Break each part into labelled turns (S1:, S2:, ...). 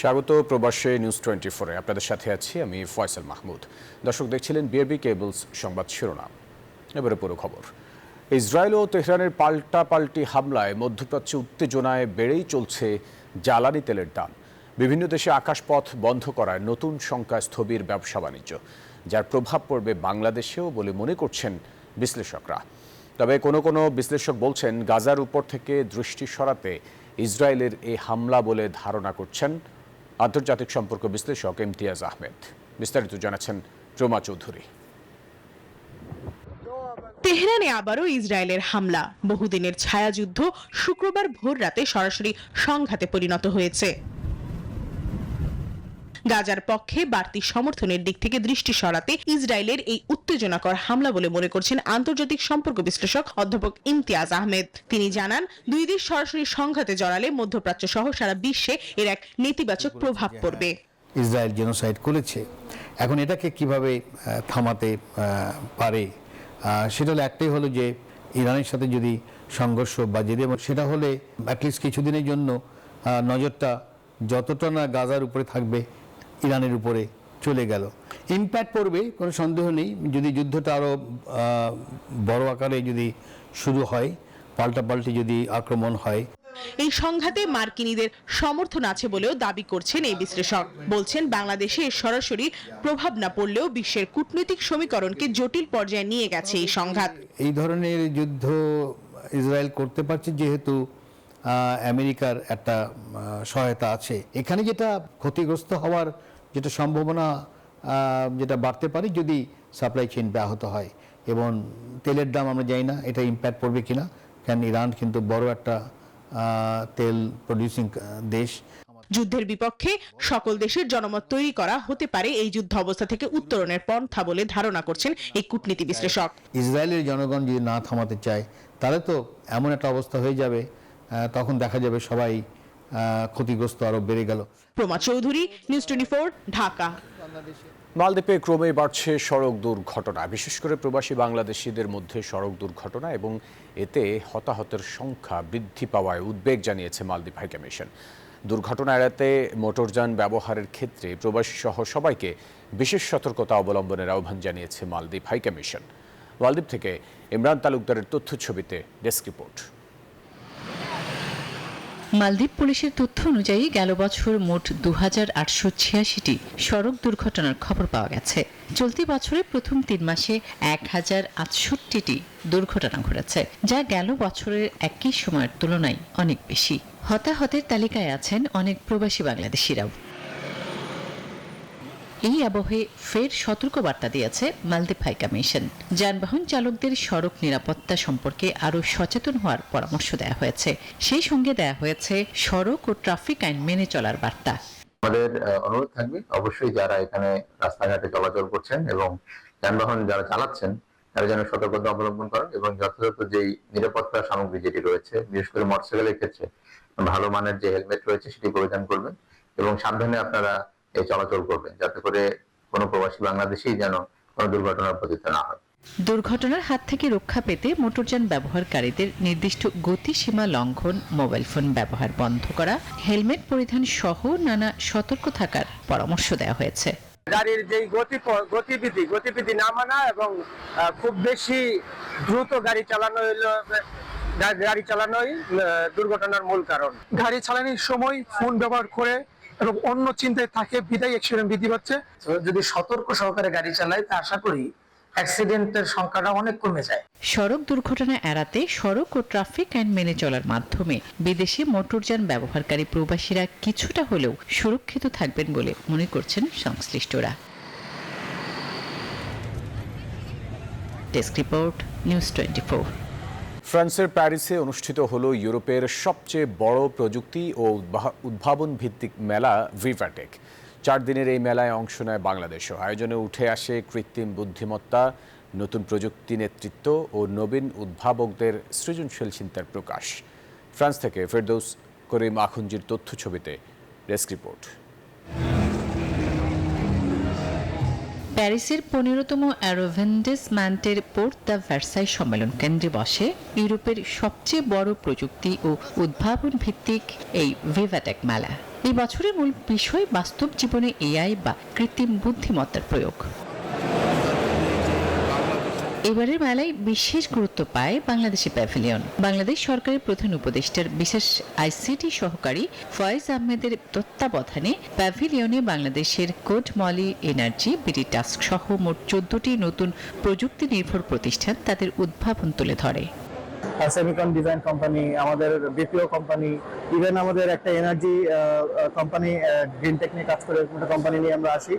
S1: স্বাগত প্রবাসে নিউজ 24-এ আপনাদের সাথে আছি আমি ফয়সাল মাহমুদ। দর্শক দেখছিলেন বিআরবি কেবলস সংবাদ শিরোনাম। এবারে পুরো খবর। ইসরায়েল ও তেহরানের পাল্টাপাল্টি হামলায় মধ্যপ্রাচ্যে উত্তেজনায় বেড়েই চলছে জ্বালানি তেলের দাম। বিভিন্ন দেশে আকাশপথ বন্ধ করায় নতুন শঙ্কায় স্থবির ব্যবসা বাণিজ্য, যার প্রভাব পড়বে বাংলাদেশেও বলে মনে করছেন বিশ্লেষকরা। তবে কোনো বিশ্লেষক বলছেন গাজার উপর থেকে দৃষ্টি সরাতে ইসরায়েলের এই হামলা বলে ধারণা করছেন আন্তর্জাতিক সম্পর্ক বিশ্লেষক ইমতিয়াজ আহমেদ। বিস্তারিত জানাচ্ছেন রোমা চৌধুরী।
S2: তেহরানে আবারও ইসরায়েলের হামলা, বহুদিনের ছায়াযুদ্ধ শুক্রবার ভোর রাতে সরাসরি সংঘাতে পরিণত হয়েছে। গাজার পক্ষে বাড়তি সমর্থনের দিক থেকে দৃষ্টি সরাতে ইসরায়েলের এই উত্তেজনাকর হামলা বলে মনে করছেন আন্তর্জাতিক সম্পর্ক বিশ্লেষক অধ্যাপক ইমতিয়াজ আহমেদ। তিনি জানান, দুই দেশ সরাসরি সংঘাতে জড়ালে মধ্যপ্রাচ্য সহ সারা বিশ্বে এর এক নেতিবাচক প্রভাব পড়বে।
S3: ইসরায়েল জেনোসাইড করেছে, এখন এটাকে কিভাবে থামাতে পারে, সেটা হলো একটাই হলো যে ইরানের সাথে যদি সংঘর্ষ বাজে দেয়, সেটা হলে অ্যাটলিস্ট কিছুদিনের জন্য নজরটা যতটা না গাজার উপরে থাকবে ইরানের উপরে চলে গেল। ইম্প্যাক্ট পড়বে, কোনো সন্দেহ নেই। যদি যুদ্ধটা আরও বড় আকারে যদি শুরু হয়, পাল্টাপাল্টি যদি আক্রমণ হয়।
S2: এই সংঘাতে মার্কিনীদের সমর্থন আছে বলেও দাবি করছেন এই বিশ্লেষক। বলছেন, বাংলাদেশে এর সরাসরি প্রভাব না পড়লেও বিশ্বের কূটনৈতিক সমীকরণকে জটিল পর্যায়ে নিয়ে গেছে এই সংঘাত।
S3: এই ধরনের যুদ্ধ ইসরায়েল করতে পারছে যেহেতু আমেরিকার একটা সহায়তা আছে। এখানে যেটা ক্ষতিগ্রস্ত হওয়ার যেটা সম্ভাবনা যেটা বাড়তে পারে যদি সাপ্লাই চেইন ব্যাহত হয়, এবং তেলের দাম আমরা জানি না এটা ইম্প্যাক্ট পড়বে কিনা, কারণ ইরান কিন্তু বড় একটা তেল প্রডিউসিং দেশ।
S2: যুদ্ধের বিপক্ষে সকল দেশের জনমত তৈরি করা হতে পারে এই যুদ্ধ অবস্থা থেকে উত্তরণের পন্থা বলে ধারণা করছেন এই কূটনীতি বিশ্লেষক।
S3: ইসরায়েলের জনগণ যদি না থামাতে চায় তাহলে তো এমন একটা অবস্থা হয়ে যাবে, তখন দেখা যাবে সবাই ক্ষতিগ্রস্ত আরো বেড়ে গেল।
S2: রোমা চৌধুরী, নিউজ 24, ঢাকা।
S1: মালদ্বীপে ক্রমেই বাড়ছে সড়ক দুর্ঘটনা, বিশেষ করে প্রবাসী বাংলাদেশিদের মধ্যে সড়ক দুর্ঘটনা এবং এতে হতাহতের সংখ্যা বৃদ্ধি পাওয়ায় উদ্বেগ জানিয়েছে মালদ্বীপ হাইকমিশন। দুর্ঘটনা এড়াতে মোটরযান ব্যবহারের ক্ষেত্রে প্রবাসী সহ সবাইকে বিশেষ সতর্কতা অবলম্বনের আহ্বান জানিয়েছে মালদ্বীপ হাইকমিশন। মালদ্বীপ থেকে ইমরান তালুকদারের তথ্যছবিতে ডেস্ক রিপোর্ট।
S4: মালদ্বীপ পুলিশের তথ্য অনুযায়ী গেল বছর মোট 2886টি সড়ক দুর্ঘটনার খবর পাওয়া গেছে। চলতি বছরের প্রথম 3 মাসে 1068টি দুর্ঘটনা ঘটেছে, যা গেল বছরের একই সময়ের তুলনায় অনেক বেশি। হতাহতের তালিকায় আছেন অনেক প্রবাসী বাংলাদেশিরাও। এই আবহে ফের সতর্কবার্তা দিয়েছে মালদ্বীপ হাইকমিশন। যানবাহন চালকদের সড়ক নিরাপত্তা সম্পর্কে আরও সচেতন হওয়ার পরামর্শ দেওয়া হয়েছে। সেই সঙ্গে দেওয়া হয়েছে সড়ক ও ট্রাফিক আইন মেনে চলার বার্তা।
S5: আমাদের অনুরোধ থাকবে অবশ্যই যারা এখানে রাস্তাঘাটে চলাচল করছেন এবং যানবাহন যারা চালাচ্ছেন তারা যেন সতর্কতা অবলম্বন করেন এবং যথাযথ যেই নিরাপত্তা সামগ্রী যেটি রয়েছে, বিশেষ করে মোটরসাইকেলের ক্ষেত্রে ভালো মানের যে হেলমেট রয়েছে সেটি পরিধান করবেন এবং সাবধানে আপনারা এই চলাচল করবেন, যাতে করে কোনো প্রবাসী বাংলাদেশী যেন কোনো দুর্ঘটনার পতিত না হয়।
S4: দুর্ঘটনার হাত থেকে রক্ষা পেতে মোটরযান ব্যবহারকারীদের নির্দিষ্ট গতিসীমা লঙ্ঘন, মোবাইল ফোন ব্যবহার বন্ধ করা, হেলমেট পরিধান সহ নানা সতর্ক থাকার পরামর্শ দেওয়া হয়েছে।
S6: গাড়ির যে গতিবিধি না মানা এবং খুব বেশি দ্রুত গাড়ি চালানোই দুর্ঘটনার মূল কারণ।
S7: গাড়ি চালানোর সময় ফোন ব্যবহার করে এবং অন্য চিন্তায় থাকে বিধায় অ্যাক্সিডেন্ট বৃদ্ধি পাচ্ছে।
S6: যদি সতর্ক সহকারে গাড়ি চালায় তা আশা করি অ্যাক্সিডেন্টের সংখ্যাটা অনেক কমে যায়।
S4: সড়ক দুর্ঘটনা এড়াতে সড়ক ও ট্রাফিক আইন মেনে চলার মাধ্যমে বিদেশি মোটরযান ব্যবহারকারী প্রবাসীরা কিছুটা হলেও সুরক্ষিত থাকবেন বলে মনে করছেন সংশ্লিষ্টরা। Desk report, news 24।
S1: ফ্রান্সের প্যারিসে অনুষ্ঠিত হলো ইউরোপের সবচেয়ে বড় প্রযুক্তি ও উদ্ভাবন ভিত্তিক মেলা ভিভাটেক। 4 দিনের এই মেলায় অংশ নেয় বাংলাদেশও। আয়োজনে উঠে আসে কৃত্রিম বুদ্ধিমত্তা, নতুন প্রযুক্তি, নেতৃত্ব ও নবীন উদ্ভাবকদের সৃজনশীল চিন্তার প্রকাশ। ফ্রান্স থেকে ফেরদৌস করিম আখুঞ্জির তথ্যছবিতে ডেস্ক রিপোর্ট।
S4: প্যারিসের 15তম অ্যারোভেন্ডেসম্যান্টের পোর্ট দ্য ভার্সাই সম্মেলন কেন্দ্রে বসে ইউরোপের সবচেয়ে বড় প্রযুক্তি ও উদ্ভাবন ভিত্তিক এই ভিভাটেক মেলা। এই বছরের মূল বিষয় বাস্তব জীবনে এআই বা কৃত্রিম বুদ্ধিমত্তার প্রয়োগ। এবারের মেলায় বিশেষ গুরুত্ব পায় বাংলাদেশি প্যাভিলিয়ন। বাংলাদেশ সরকারের প্রধান উপদেষ্টার বিশেষ আইসিটি সহকারী ফয়েজ আহমেদের তত্ত্বাবধানে প্যাভিলিয়নে বাংলাদেশের কোড মলি এনার্জি, বিডি টাস্ক সহ মোট 14টি নতুন প্রযুক্তি নির্ভর প্রতিষ্ঠান তাদের উদ্ভাবন তুলে ধরে।
S8: সেমিকন ডিজাইন কোম্পানি, আমাদের বিপিও কোম্পানি, ইভেন আমাদের একটা এনার্জি কোম্পানি গ্রিন টেকনিক কাজ করে একটা কোম্পানি নিয়ে আমরা আসি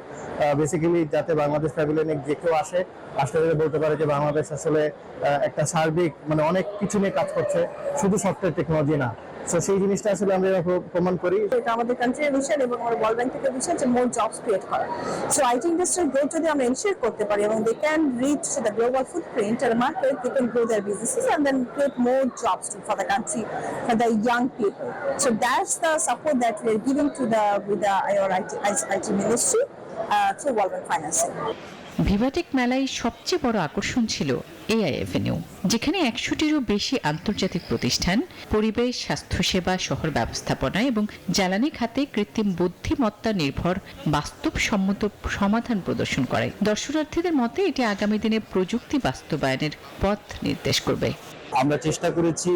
S8: বেসিক্যালি যাতে বাংলাদেশ প্যাভিলিয়নে যে কেউ আসলে বলতে পারে যে বাংলাদেশ আসলে একটা সার্বিক মানে অনেক কিছু নিয়ে কাজ করছে, শুধু সফটওয়্যার টেকনোলজি না। সো সেই জিনিসটা আসলে আমরা প্রমাণ করি।
S9: এটা আমাদের কান্ট্রির ভিশন এবং আমার ওয়ার্ল্ড ব্যাংক থেকে ভিশন যে মোর জবস ক্রিয়েট করা। সো আইটি ইন্ডাস্ট্রির গ্রোথ যদি আমরা এনশিওর করতে পারি এবং they can reach the global footprint আর market, they can grow their businesses and then create more jobs for the country, for the young people. So that's the support that we are giving to the with the IT ministry through World Bank financing.
S4: VivaTech মেলায় সবচেয়ে বড় আকর্ষণ ছিল AI Avenue, যেখানে 100টিরও বেশি আন্তর্জাতিক প্রতিষ্ঠান পরিবেশ, স্বাস্থ্যসেবা, শহর ব্যবস্থাপনা এবং জ্বালানি খাতে কৃত্রিম বুদ্ধিমত্তা নির্ভর বাস্তবসম্মত সমাধান প্রদর্শন করে। দর্শনার্থীদের মতে এটি আগামী দিনে প্রযুক্তি বাস্তবায়নের পথ নির্দেশ করবে।
S8: আমরা চেষ্টা করেছি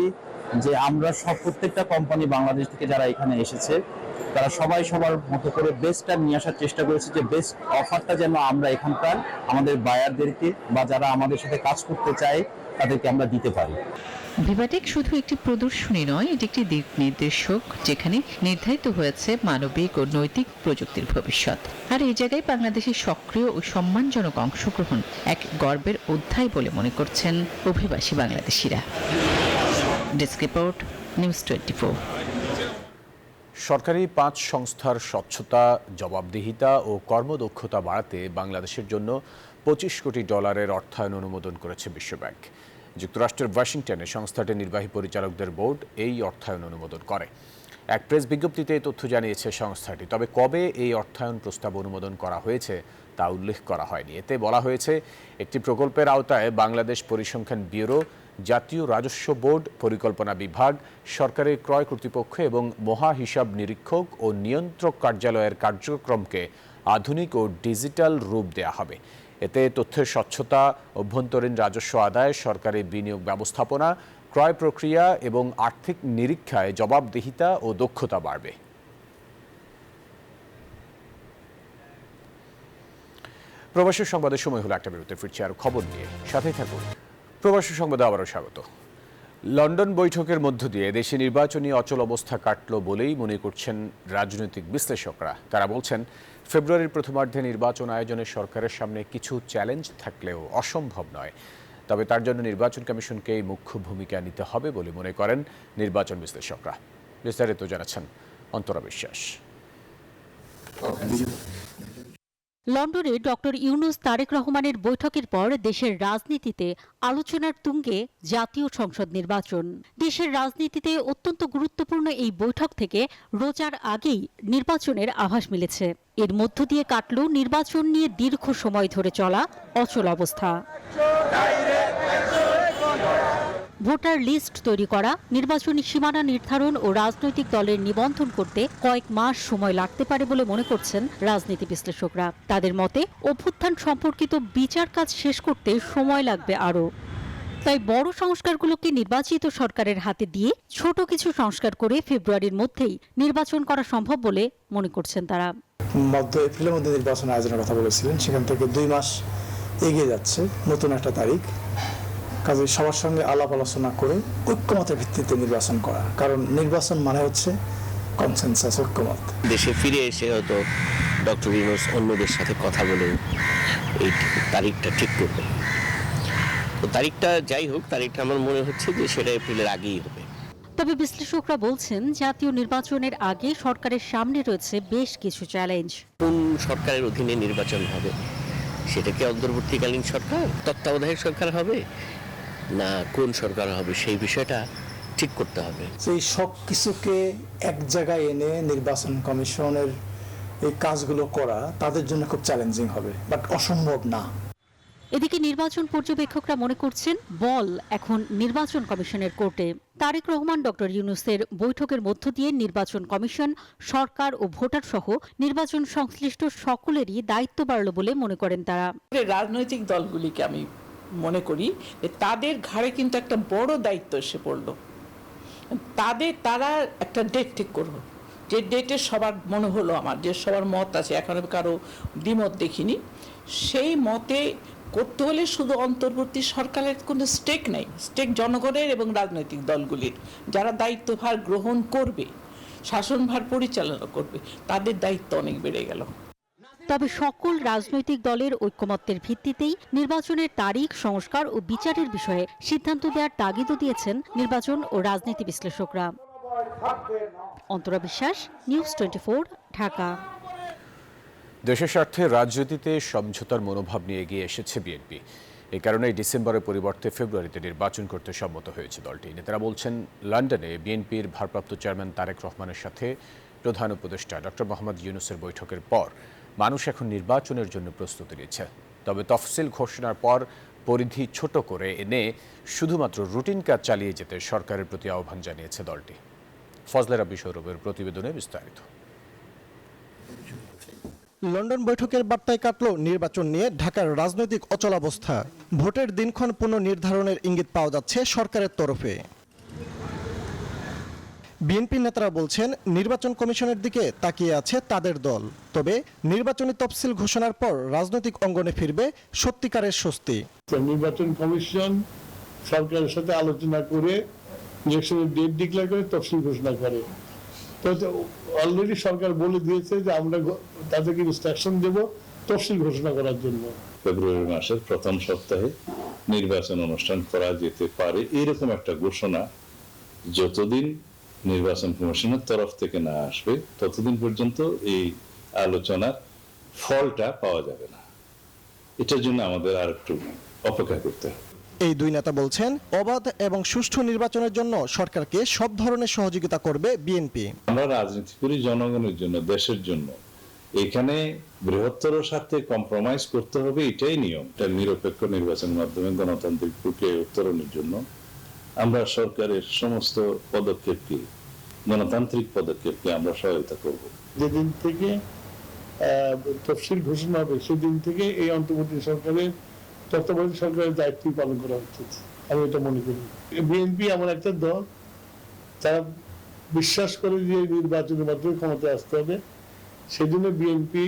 S8: যে আমরা প্রত্যেকটা কোম্পানি বাংলাদেশ থেকে যারা এখানে এসেছে তারা সবাই সবার মতো করে বেস্টটা নিয়ে আসার চেষ্টা করেছে, যে বেস্ট অফারটা যেন আমরা এখানকার আমাদের বায়ারদেরকে বা যারা আমাদের সাথে কাজ করতে চায় তাদেরকে আমরা দিতে পারি।
S4: ভিভাটেক শুধু একটি প্রদর্শনী নয়, এটি একটি দিক নির্দেশক, যেখানে নির্ধারিত হয়েছে মানবিক ও নৈতিক প্রযুক্তির ভবিষ্যৎ। আর এই জায়গায় বাংলাদেশের সক্রিয় ও সম্মানজনক অংশগ্রহণ এক গর্বের অধ্যায় বলে মনে করছেন অভিবাসী বাংলাদেশিরা। Desk report, news 24।
S1: সরকারি 5 সংস্থার স্বচ্ছতা, জবাবদিহিতা ও কর্মদক্ষতা বাড়াতে বাংলাদেশের জন্য $25 কোটি অর্থায়ন অনুমোদন করেছে বিশ্বব্যাংক। যুক্তরাষ্ট্রের ওয়াশিংটনে সংস্থাটির নির্বাহী পরিচালকদের বোর্ড এই অর্থায়ন অনুমোদন করে। এক প্রেস বিজ্ঞপ্তিতে এই তথ্য জানিয়েছে সংস্থাটি। তবে কবে এই অর্থায়ন প্রস্তাব অনুমোদন করা হয়েছে তা উল্লেখ করা হয়নি। এতে বলা হয়েছে, একটি প্রকল্পের আওতায় বাংলাদেশ পরিসংখ্যান ব্যুরো, জাতীয় রাজস্ব বোর্ড, পরিকল্পনা বিভাগ, সরকারের ক্রয় কর্তৃপক্ষ এবং মহা হিসাব নিরীক্ষক ও নিয়ন্ত্রক কার্যালয়ের কার্যক্রমকে আধুনিক ও ডিজিটাল রূপ দেয়া হবে। এতে তথ্যের স্বচ্ছতা, অভ্যন্তরীণ রাজস্ব আদায়, সরকারি বিনিয়োগ ব্যবস্থাপনা, ক্রয় প্রক্রিয়া এবং আর্থিক নিরীক্ষায় জবাবদিহিতা ও দক্ষতা বাড়বে। প্রবাসী সংবাদের সময় হলো একটা বিরতির, ফিরছি আরো খবর নিয়ে, সাথেই থাকুন। প্রবাসী সংবাদে আবারও স্বাগত। লন্ডন বৈঠকের মধ্য দিয়ে দেশে নির্বাচনী অচল অবস্থা কাটল বলেই মনে করছেন রাজনৈতিক বিশ্লেষকরা। তারা বলছেন, ফেব্রুয়ারির প্রথমার্ধে নির্বাচন আয়োজনে সরকারের সামনে কিছু চ্যালেঞ্জ থাকলেও অসম্ভব নয়। তবে তার জন্য নির্বাচন কমিশনকেই মুখ্য ভূমিকা নিতে হবে বলে মনে করেন নির্বাচন বিশ্লেষকরা। বিস্তারিত জানাচ্ছেন অন্তরা বিশ্বাস।
S10: লন্ডনে ডক্টর ইউনূস তারেক রহমানের বৈঠকের পর দেশের রাজনীতিতে আলোচনার তুঙ্গে জাতীয় সংসদ নির্বাচন। দেশের রাজনীতিতে অত্যন্ত গুরুত্বপূর্ণ এই বৈঠক থেকে রোজার আগেই নির্বাচনের আভাস মিলেছে। এর মধ্য দিয়ে কাটল নির্বাচন নিয়ে দীর্ঘ সময় ধরে চলা অচল অবস্থা। ভোটার লিস্ট তৈরি করা, নির্বাচনী সীমানা নির্ধারণ ও রাজনৈতিক দলের নিবন্ধন করতে কয়েক মাস সময় লাগতে পারে বলে মনে করছেন রাজনীতি বিশ্লেষকরা। তাদের মতে, অভ্যুত্থান সম্পর্কিত বিচার কাজ শেষ করতে সময় লাগবে আরও। তাই বড় সংস্কারগুলোকে নির্বাচিত সরকারের হাতে দিয়ে ছোট কিছু সংস্কার করে ফেব্রুয়ারির মধ্যেই নির্বাচন করা সম্ভব বলে মনে করছেন তারা।
S11: মধ্য এপ্রিলের মধ্যে নির্বাচন আয়োজনের কথা বলেছিলেন, সেখান থেকে 2 মাস এগিয়ে যাচ্ছে, নতুন একটা তারিখ। কাজে সবার সঙ্গে আলাপ আলোচনা করে ঐক্যমতের ভিত্তিতে নির্বাচন করা, কারণ নির্বাচন মানে হচ্ছে কনসেনসাস, ঐক্যমত।
S12: দেশে ফিরে এসে হয়তো ডক্টর ইউনূস অন্যদের সাথে কথা বলে এই তারিখটা ঠিক করবে। তো তারিখটা যাই হোক, তারিখটা আমার মনে হচ্ছে যে সেটা এপ্রিলের আগেই হবে।
S10: তবে বিশ্লেষকরা বলছেন, জাতীয় নির্বাচনের আগে সরকারের সামনে রয়েছে বেশ কিছু চ্যালেঞ্জ।
S12: কোন সরকারের অধীনে নির্বাচন হবে, সেটা কি অন্তর্বর্তীকালীন সরকার, তত্ত্বাবধায়ক সরকার হবে, না কোন সরকার হবে, সেই বিষয়টা ঠিক করতে হবে।
S11: এই সব কিছুকে এক জায়গায় এনে নির্বাচন কমিশনের এই কাজগুলো করা তাদের জন্য খুব চ্যালেঞ্জিং হবে, বাট অসম্ভব না।
S10: এদিকে নির্বাচন পর্যবেক্ষকরা মনে করছেন বল এখন নির্বাচন কমিশনের কোর্টে। তারেক রহমান ডক্টর ইউনূসের বৈঠকের মধ্য দিয়ে নির্বাচন কমিশন, সরকার ও ভোটার সহ নির্বাচন সংশ্লিষ্ট সকলেরই দায়িত্ব বাড়ল বলে মনে করেন তারা।
S13: রাজনৈতিক দলগুলিকে আমি মনে করি যে তাদের ঘাড়ে কিন্তু একটা বড় দায়িত্ব এসে পড়ল। তারা একটা ডেট ঠিক করলো, যে ডেটে সবার মনে হলো, আমার যে সবার মত আছে, এখন কারো দ্বিমত দেখিনি, সেই মতে করতে হলে শুধু অন্তর্বর্তী সরকারের কোনো স্টেক নেই, স্টেক জনগণের এবং রাজনৈতিক দলগুলির, যারা দায়িত্বভার গ্রহণ করবে, শাসনভার পরিচালনা করবে, তাদের দায়িত্ব অনেক বেড়ে গেল।
S10: তবে সকল রাজনৈতিক দলের ঐকমত্যের ভিত্তিতেই নির্বাচনের তারিখ, সংস্কার ও বিচারের বিষয়ে সিদ্ধান্ত দেওয়ার তাগিদও দিয়েছেন নির্বাচন ও রাজনীতি বিশ্লেষকরা। অন্তরা বিশ্বাস, নিউজ 24, ঢাকা।
S1: দেশের স্বার্থে রাজনীতিতে সমঝোতার মনোভাব নিয়ে এগিয়ে এসেছে বিএনপি। এই কারণেই ডিসেম্বরের পরিবর্তে ফেব্রুয়ারিতে নির্বাচন করতে সম্মত হয়েছে দলটি। নেতারা বলছেন, লন্ডনে বিএনপির ভারপ্রাপ্ত চেয়ারম্যান তারেক রহমানের সাথে প্রধান উপদেষ্টা ডক্টর মোহাম্মদ ইউনূসের বৈঠকের পর মানুষ এখন নির্বাচনের জন্য প্রস্তুতি নিচ্ছে। তবে তফসিল ঘোষণার পর পরিধি ছোট করে এনে শুধুমাত্র রুটিন কাজ চালিয়ে যেতে সরকারের প্রতি আহ্বান জানিয়েছে দলটি। ফজলে রাব্বি সৌরভের প্রতিবেদনে বিস্তারিত।
S14: লন্ডন বৈঠকের বার্তায় কাটল নির্বাচন নিয়ে ঢাকার রাজনৈতিক অচলাবস্থা। ভোটের দিনক্ষণ পুনর্নির্ধারণের ইঙ্গিত পাওয়া যাচ্ছে সরকারের তরফে। বিএনপি নেতারা বলছেন, নির্বাচন কমিশনের দিকে তাকিয়ে আছে তাদের দল। তবে নির্বাচনী তফসিল ঘোষণার পর রাজনৈতিক অঙ্গনে ফিরবে সত্যিকারের স্বস্তি।
S15: নির্বাচন কমিশন সরকারের সাথে আলোচনা করে ইলেকশনের ডেট ডিক্লেয়ার করে তফসিল ঘোষণা করে। তো অলরেডি সরকার বলে দিয়েছে যে আমরা তাদেরকে ইনস্ট্রাকশন দেব তফসিল ঘোষণা করার জন্য।
S16: ফেব্রুয়ারি মাসের প্রথম সপ্তাহে নির্বাচন অনুষ্ঠান করা যেতে পারে, এরকম একটা ঘোষণা যতদিন নির্বাচন কমিশনের তরফ থেকে না আসবে ততদিন পর্যন্ত এই আলোচনার ফলটা পাওয়া যাবে না। এটার জন্য আমাদের আর একটু অপেক্ষা করতে হবে।
S14: এই দুই নেতা বলছেন, অবাধ এবং সুষ্ঠু নির্বাচনের জন্য সরকারকে সব ধরনের সহযোগিতা করবে বিএনপি।
S16: আমরা রাজনীতি করি জনগণের জন্য, দেশের জন্য। এখানে বৃহত্তর স্বার্থে কম্প্রোমাইজ করতে হবে, এটাই নিয়ম। এটা নিরপেক্ষ নির্বাচনের মাধ্যমে গণতান্ত্রিক প্রক্রিয়া উত্তরণের জন্য আমরা সরকারের সমস্ত পদক্ষেপকে, গণতান্ত্রিক পদক্ষেপকে আমরা সহায়তা করব।
S15: যেদিন থেকে তফসিল ঘোষণা হবে সেদিন থেকে এই অন্তর্বর্তী সরকারের, তত্ত্বাবধায়ক সরকারের দায়িত্ব পালন করা উচিত, আমি এটা মনে করি। বিএনপি এমন একটা দল, তারা বিশ্বাস করে যে নির্বাচনের মাধ্যমে ক্ষমতায় আসতে হবে। সেজন্য বিএনপি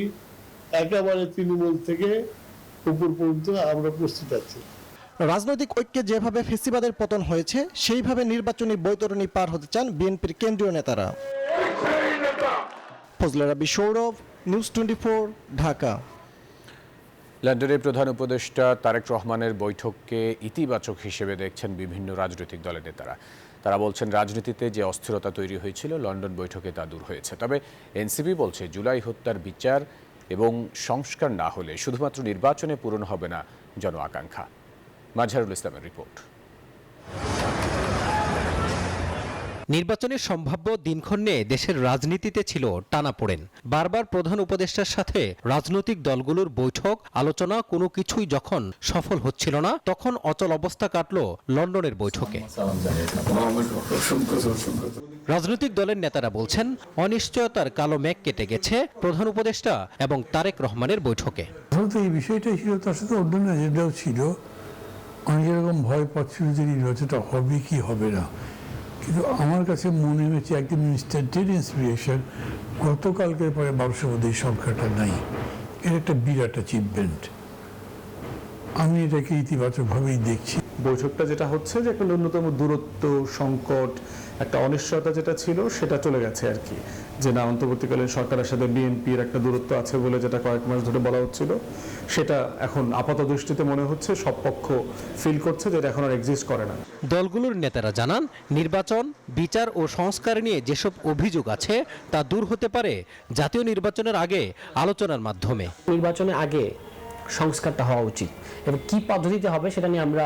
S15: একেবারে তৃণমূল থেকে উপর পর্যন্ত আমরা প্রস্তুত আছি।
S14: রাজনৈতিক ঐক্যে যেভাবে ফেসিবাদের পতন হয়েছে, সেইভাবে নির্বাচনী বৈতরণী পার হতে চান বিএনপির কেন্দ্রীয় নেতারা। ফজলে রাব্বি সৌরভ, নিউজ 24, ঢাকা।
S1: লন্ডনের প্রধান উপদেষ্টা তারেক রহমানের বৈঠককে ইতিবাচক হিসেবে দেখছেন বিভিন্ন রাজনৈতিক দলের নেতারা। তারা বলছেন, রাজনীতিতে যে অস্থিরতা তৈরি হয়েছিল লন্ডন বৈঠকে তা দূর হয়েছে। তবে এনসিপি বলছে, জুলাই হত্যার বিচার এবং সংস্কার না হলে শুধুমাত্র নির্বাচনে পূরণ হবে না জন আকাঙ্ক্ষা। মাজহারুল ইসলামের রিপোর্ট।
S17: নির্বাচনের সম্ভাব্য দিনক্ষণ নিয়ে দেশের রাজনীতিতে ছিল টানাপোড়েন। বারবার প্রধান উপদেষ্টার সাথে রাজনৈতিক দলগুলোর বৈঠক, আলোচনা কোনো কিছুই যখন সফল হচ্ছিল না, তখন অচল অবস্থা কাটল লন্ডনের বৈঠকে। রাজনৈতিক দলের নেতারা বলছেন, অনিশ্চয়তার কালো মেঘ কেটে গেছে প্রধান উপদেষ্টা এবং তারেক রহমানের বৈঠকে।
S18: এই বিষয়টাই ছিল, তার সাথে অন্যান্য এজেন্ডাও ছিল। অনেক রকম ভয় পাচ্ছিল যে নির্বাচনটা হবে কি হবে না, কিন্তু আমার কাছে মনে হয়েছে একদম ইনস্ট্যান্টেড ইন্সপিরেশন, গতকালকের পরে 1200 মধ্যে এই সংখ্যাটা নাই। এর একটা বিরাট অ্যাচিভমেন্ট, আমি এটাকে ইতিবাচকভাবেই দেখছি।
S19: বৈঠকটা যেটা হচ্ছে যে একটা ন্যূনতম দূরত্ব, সংকট, একটা অনিশ্চয়তা যেটা ছিল সেটা চলে গেছে আর কি। যে না, অন্তর্বর্তীকালীন সরকারের সাথে বিএনপির একটা দূরত্ব আছে বলে যেটা কয়েক মাস ধরে বলা হচ্ছিল, সেটা এখন আপাত দৃষ্টিতে মনে হচ্ছে সব পক্ষ ফিল করছে যে এটা এখন আর এক্সিস্ট করে না।
S17: দলগুলোর নেতারা জানান, নির্বাচন, বিচার ও সংস্কার নিয়ে যেসব অভিযোগ আছে তা দূর হতে পারে জাতীয় নির্বাচনের আগে আলোচনার মাধ্যমে।
S20: নির্বাচনের আগে সংস্কারটা হওয়া উচিত এবং কি পদ্ধতিতে হবে সেটা নিয়ে আমরা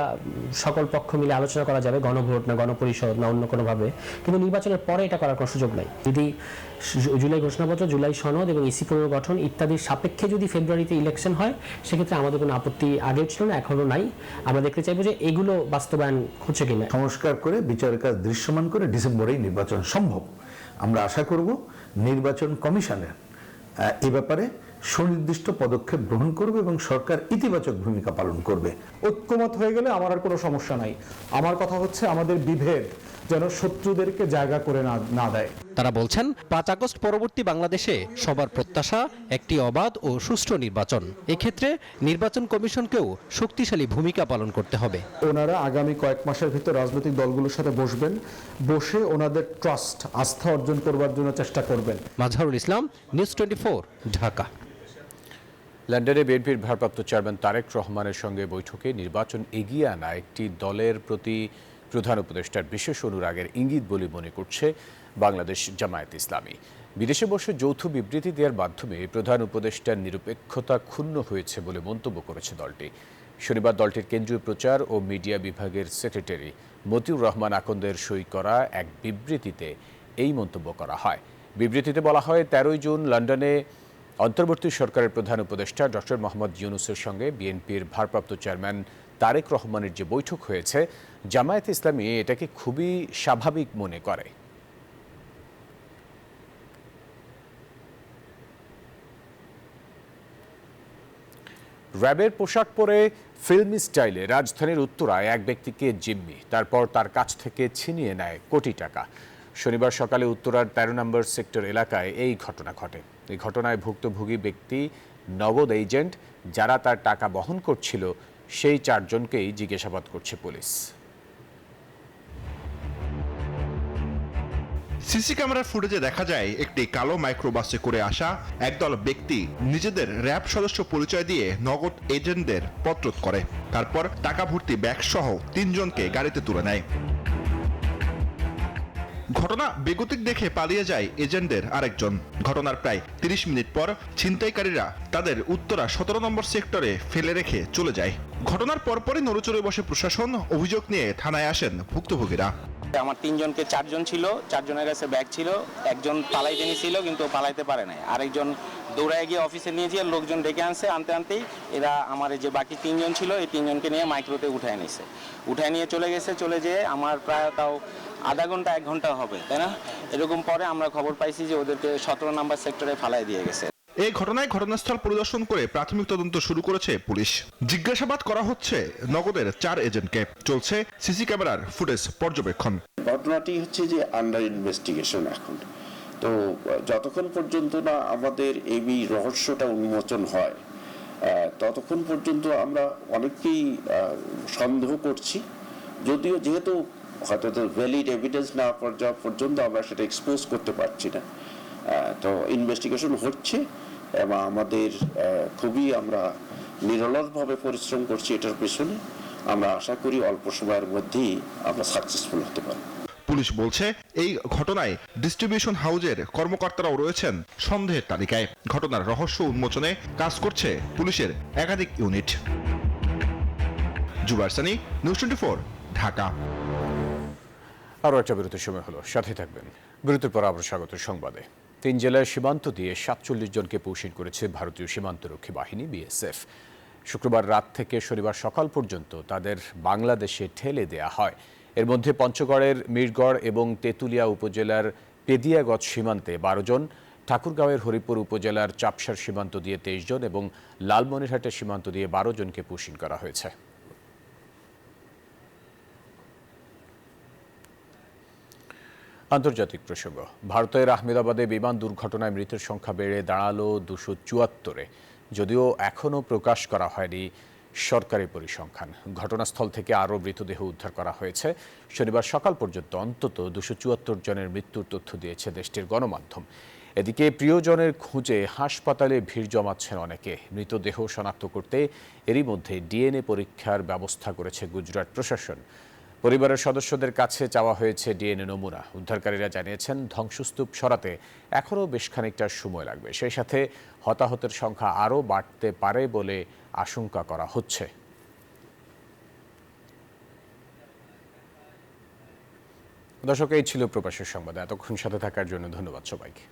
S20: সকল পক্ষ মিলে আলোচনা করা যাবে, গণভোট না গণপরিষদ না অন্য কোনোভাবে, কিন্তু নির্বাচনের পরে এটা করার কোনো সুযোগ নাই। যদি জুলাই ঘোষণাপত্র, জুলাই সনদ এবং ইসি পুনর্গঠন ইত্যাদির সাপেক্ষে যদি ফেব্রুয়ারিতে ইলেকশন হয় সেক্ষেত্রে আমাদের কোনো আপত্তি আগেও ছিল না, এখনও নাই। আমরা দেখতে চাইবো যে এগুলো বাস্তবায়ন হচ্ছে কিনা।
S21: সংস্কার করে বিচারের কাজ দৃশ্যমান করে ডিসেম্বরেই নির্বাচন সম্ভব। আমরা আশা করব নির্বাচন কমিশনের এ ব্যাপারে সুনির্দিষ্ট পদক্ষেপ গ্রহণ করবে এবং সরকার ইতিবাচক ভূমিকা পালন করবে।
S19: ঐক্যমত হয়ে গেলে আমার আর কোনো সমস্যা নাই। আমার কথা হচ্ছে আমাদের বিভেদ যেন শত্রুদেরকে জায়গা করে না দেয়।
S17: তারা বলছেন 5 আগস্ট পরবর্তী বাংলাদেশে সবার প্রত্যাশা একটি অবাধ ও সুষ্ঠু নির্বাচন। এক্ষেত্রে নির্বাচন কমিশনকেও শক্তিশালী ভূমিকা পালন করতে হবে।
S19: ওনারা আগামী কয়েক মাসের ভিতর রাজনৈতিক দলগুলোর সাথে বসবেন, বসে ওনাদের ট্রাস্ট, আস্থা অর্জন করবার জন্য চেষ্টা করবেন।
S17: মাজহারুল ইসলাম, নিউজ 24, ঢাকা।
S1: লন্ডনে বিএনপির ভারপ্রাপ্ত চেয়ারম্যান তারেক রহমানের সঙ্গে বৈঠকে নির্বাচন এগিয়ে আনা একটি দলের প্রতি প্রধান উপদেষ্টার বিশেষ অনুরাগের ইঙ্গিত বলে মনে করছে বাংলাদেশ জামায়াত ইসলামী। বিদেশে বসে যৌথ বিবৃতি দেওয়ার মাধ্যমে প্রধান উপদেষ্টার নিরপেক্ষতা ক্ষুণ্ণ হয়েছে বলে মন্তব্য করেছে দলটি। শনিবার দলটির কেন্দ্রীয় প্রচার ও মিডিয়া বিভাগের সেক্রেটারি মতিউর রহমান আকন্দের সই করা এক বিবৃতিতে এই মন্তব্য করা হয়। বিবৃতিতে বলা হয়, 13 জুন লন্ডনে অন্তর্বর্তী সরকারের প্রধান উপদেষ্টা ডক্টর মোহাম্মদ ইউনূসের সঙ্গে বিএনপির ভারপ্রাপ্ত চেয়ারম্যান তারেক রহমানের যে বৈঠক হয়েছে, জামায়াত ইসলামী এটাকে খুবই স্বাভাবিক মনে করে। র্যাবের পোশাক পরে ফিল্মি স্টাইলে রাজধানীর উত্তরায় এক ব্যক্তিকে জিম্মি, তারপর তার কাছ থেকে ছিনিয়ে নেয় কোটি টাকা। শনিবার সকালে উত্তরার 13 নম্বর সেক্টর এলাকায় এই ঘটনা ঘটে। এই ঘটনায় ভুক্তভোগী ব্যক্তি নগদ এজেন্ট যারা তার টাকা বহন করছিল সেই 4 জনকেই জিজ্ঞাসাবাদ করছে পুলিশ।
S22: সিসি ক্যামেরার ফুটেজে দেখা যায় একটি কালো মাইক্রোবাসে করে আসা একদল ব্যক্তি নিজেদের র্যাব সদস্য পরিচয় দিয়ে নগদ এজেন্টদের পত্রত করে, তারপর টাকা ভর্তি ব্যাগ সহ 3 জনকে গাড়িতে তুলে নেয়। ঘটনা বেগতিক দেখে পালিয়ে যায় এজেন্টদের আরেকজন। ঘটনার প্রায় 30 মিনিট পর ছিনতাইকারীরা তাদের উত্তরা 17 নম্বর সেক্টরে ফেলে রেখে চলে যায়। ঘটনার পরপরই নড়েচড়ে বসে প্রশাসন। অভিযোগ নিয়ে থানায় আসেন ভুক্তভোগীরা।
S12: আমার 3 জনকে 4 জন ছিল, 4 জনের কাছে ব্যাগ ছিল। একজন পালাইতে নিয়েছিল কিন্তু পালাইতে পারে নাই, আরেকজন দৌড়ায় গিয়ে অফিসে নিয়ে গিয়ে লোকজন ডেকে আনতেই এরা আমার যে বাকি 3 জন ছিল এই 3 জনকে নিয়ে মাইক্রোতে উঠায় নিয়ে চলে গেছে। চলে যেয়ে আমার প্রায় তাও আধা ঘন্টা 1 ঘন্টা হবে, তাই না, এরকম পরে আমরা খবর পাইছি যে ওদেরকে 17 নম্বর সেক্টরে ফালাই দিয়ে গেছে।
S22: এই ঘটনায় ঘটনাস্থল পরিদর্শন করে প্রাথমিক তদন্ত শুরু করেছে পুলিশ। জিজ্ঞাসাবাদ করা হচ্ছে নগদের 4 এজেন্টকে। চলছে সিসি ক্যামেরার ফুটেজ পর্যবেক্ষণ।
S23: ঘটনাটি হচ্ছে যে আন্ডার ইনভেস্টিগেশন এখন। তো যতক্ষণ পর্যন্ত না আমাদের এই রহস্যটা উন্মোচন হয় ততক্ষণ পর্যন্ত আমরা অনেককেই সন্দেহ করছি, যদিও যেহেতু হয়তো ভ্যালিড এভিডেন্স না যাওয়া পর্যন্ত আমরা সেটা এক্সপোজ করতে পারছি না। তো ইনভেস্টিগেশন হচ্ছে এবং আমাদের খুবই আমরা নিরলসভাবে পরিশ্রম করছি এটার পেছনে। আমরা আশা করি অল্প সময়ের মধ্যেই আমরা সাকসেসফুল হতে পারব।
S22: পুলিশ বলছে এই ঘটনায় ডিস্ট্রিবিউশন হাউজের কর্মকর্তারাও রয়েছেন সন্দেহের তালিকায়। ঘটনার রহস্য উন্মোচনে কাজ করছে পুলিশের একাধিক ইউনিট। জুবায়ের সানি, নিউজ 24, ঢাকা।
S1: আরও একটা বিরতির সময় হলো, সাথে থাকবেন। বিরতির পর আবার স্বাগত সংবাদে। 3 জেলার সীমান্ত দিয়ে 47 জনকে পৌঁছিন করেছে ভারতীয় সীমান্তরক্ষী বাহিনী বিএসএফ। শুক্রবার রাত থেকে শনিবার সকাল পর্যন্ত তাদের বাংলাদেশে ঠেলে দেয়া হয়। এর মধ্যে পঞ্চগড়ের মিরগড় এবং তেঁতুলিয়া উপজেলার পেদিয়াগঞ্জ সীমান্তে 12 জন, ঠাকুরগাঁওয়ের হরিপুর উপজেলার চাপসার সীমান্ত দিয়ে 23 জন এবং লালমনিরহাটের সীমান্ত দিয়ে 12 জনকে পৌঁছিন করা হয়েছে। আন্তর্জাতিক প্রসঙ্গ। ভারতের আহমেদাবাদে বিমান দুর্ঘটনায় মৃতের সংখ্যা বেড়ে দাঁড়ালো 274-এ, যদিও এখনও প্রকাশ করা হয়নি সরকারি পরিসংখ্যান। ঘটনাস্থল থেকে আরও মৃতদেহ উদ্ধার করা হয়েছে। শনিবার সকাল পর্যন্ত অন্তত 274 জনের মৃত্যুর তথ্য দিয়েছে দেশটির গণমাধ্যম। এদিকে প্রিয়জনের খুঁজে হাসপাতালে ভিড় জমাচ্ছেন অনেকে। মৃতদেহ শনাক্ত করতে এরই মধ্যে ডিএনএ পরীক্ষার ব্যবস্থা করেছে গুজরাট প্রশাসন। পরিবারের সদস্যদের কাছে চাওয়া হয়েছে ডিএনএ নমুনা। উদ্ধারকারীরা জানিয়েছেন ধ্বংসস্তূপ সরাতে এখনও বেশ খানিকটা সময় লাগবে। সেই সাথে হতাহতের সংখ্যা আরও বাড়তে পারে বলে আশঙ্কা করা হচ্ছে। দর্শক, এই ছিল প্রবাসের সংবাদ। এতক্ষণ সাথে থাকার জন্য ধন্যবাদ সবাইকে।